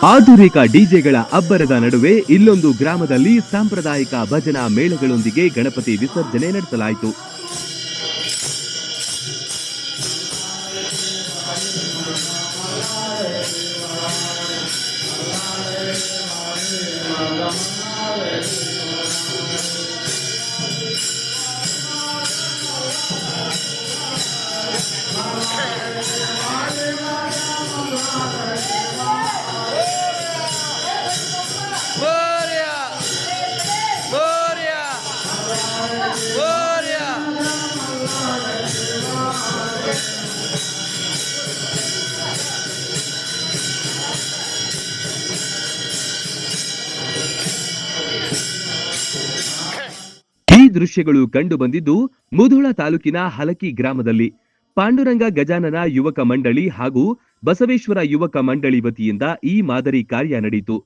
ಆಧುನಿಕ ಡಿಜೆಗಳ ಅಬ್ಬರದ ನಡುವೆ ಇಲ್ಲೊಂದು ಗ್ರಾಮದಲ್ಲಿ ಸಾಂಪ್ರದಾಯಿಕ ಭಜನಾ ಮೇಳಗಳೊಂದಿಗೆ ಗಣಪತಿ ವಿಸರ್ಜನೆ ನಡೆಸಲಾಯಿತು. ಈ ದೃಶ್ಯಗಳು ಕಂಡು ಬಂದಿದ್ದು ಮುಧೋಳ ತಾಲೂಕಿನ ಹಲಕಿ ಗ್ರಾಮದಲ್ಲಿ ಪಾಂಡುರಂಗ ಗಜಾನನ ಯುವಕ ಮಂಡಳಿ ಹಾಗೂ ಬಸವೇಶ್ವರ ಯುವಕ ಮಂಡಳಿ ವತಿಯಿಂದ ಈ ಮಾದರಿ ಕಾರ್ಯ ನಡೆಯಿತು.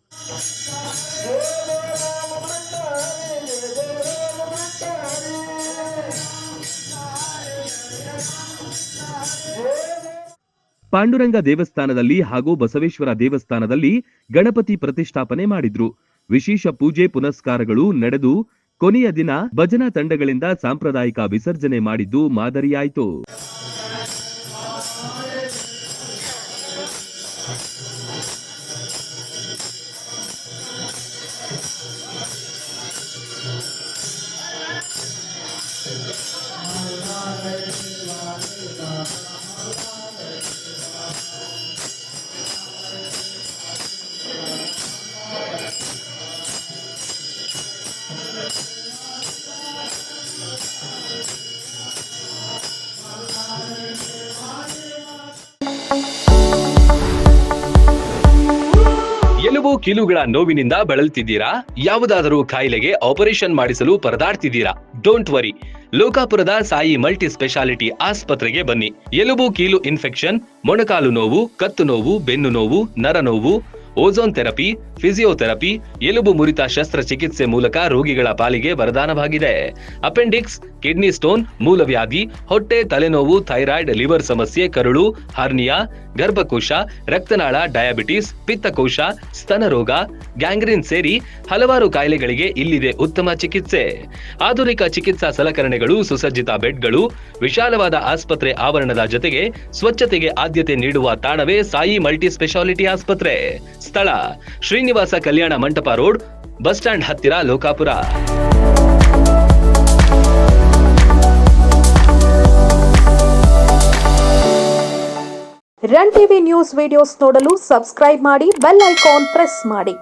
ಪಾಂಡುರಂಗ ದೇವಸ್ಥಾನದಲ್ಲಿ ಹಾಗೂ ಬಸವೇಶ್ವರ ದೇವಸ್ಥಾನದಲ್ಲಿ ಗಣಪತಿ ಪ್ರತಿಷ್ಠಾಪನೆ ಮಾಡಿದ್ರು. ವಿಶೇಷ ಪೂಜೆ ಪುನಸ್ಕಾರಗಳು ನಡೆದು ಕೊನೆಯ ದಿನ ಭಜನಾ ತಂಡಗಳಿಂದ ಸಾಂಪ್ರದಾಯಿಕ ವಿಸರ್ಜನೆ ಮಾಡಿದ್ದು ಮಾದರಿಯಾಯಿತು. ಎಲುಬು ಕೀಲುಗಳ ನೋವಿನಿಂದ ಬಳಲ್ತಿದ್ದೀರಾ? ಯಾವುದಾದರೂ ಕಾಯಿಲೆಗೆ ಆಪರೇಷನ್ ಮಾಡಿಸಲು ಪರದಾಡ್ತಿದ್ದೀರಾ? ಡೋಂಟ್ ವರಿ, ಲೋಕಾಪುರದ ಸಾಯಿ ಮಲ್ಟಿ ಸ್ಪೆಷಾಲಿಟಿ ಆಸ್ಪತ್ರೆಗೆ ಬನ್ನಿ. ಎಲುಬು ಕೀಲು ಇನ್ಫೆಕ್ಷನ್, ಮೊಣಕಾಲು ನೋವು, ಕತ್ತು ನೋವು, ಬೆನ್ನು ನೋವು, ನರ ನೋವು, ಓಝೋನ್ ಥೆರಪಿ, ಫಿಸಿಯೋಥೆರಪಿ, ಎಲುಬು ಮುರಿತ ಶಸ್ತ್ರಚಿಕಿತ್ಸೆ ಮೂಲಕ ರೋಗಿಗಳ ಪಾಲಿಗೆ ವರದಾನವಾಗಿದೆ. ಅಪೆಂಡಿಕ್ಸ್, ಕಿಡ್ನಿ ಸ್ಟೋನ್, ಮೂಲವ್ಯಾಧಿ, ಹೊಟ್ಟೆ, ತಲೆನೋವು, ಥೈರಾಯ್ಡ್, ಲಿವರ್ ಸಮಸ್ಯೆ, ಕರುಳು, ಹರ್ನಿಯಾ, ಗರ್ಭಕೋಶ, ರಕ್ತನಾಳ, ಡಯಾಬಿಟಿಸ್, ಪಿತ್ತಕೋಶ, ಸ್ತನರೋಗ, ಗ್ಯಾಂಗ್ರೀನ್ ಸೇರಿ ಹಲವಾರು ಕಾಯಿಲೆಗಳಿಗೆ ಇಲ್ಲಿದೆ ಉತ್ತಮ ಚಿಕಿತ್ಸೆ. ಆಧುನಿಕ ಚಿಕಿತ್ಸಾ ಸಲಕರಣೆಗಳು, ಸುಸಜ್ಜಿತ ಬೆಡ್ಗಳು, ವಿಶಾಲವಾದ ಆಸ್ಪತ್ರೆ ಆವರಣದ ಜೊತೆಗೆ ಸ್ವಚ್ಛತೆಗೆ ಆದ್ಯತೆ ನೀಡುವ ತಾಣವೇ ಸಾಯಿ ಮಲ್ಟಿ ಸ್ಪೆಷಾಲಿಟಿ ಆಸ್ಪತ್ರೆ. ಸ್ಥಳ Srinivasa Kalyana Mantapa road, bus stand ಹತ್ತಿರ, Lokapur. Run TV news videos ನೋಡಲು ಸಬ್ಸ್ಕ್ರೈಬ್ ಮಾಡಿ, ಬೆಲ್ ಐಕಾನ್ ಪ್ರೆಸ್ ಮಾಡಿ.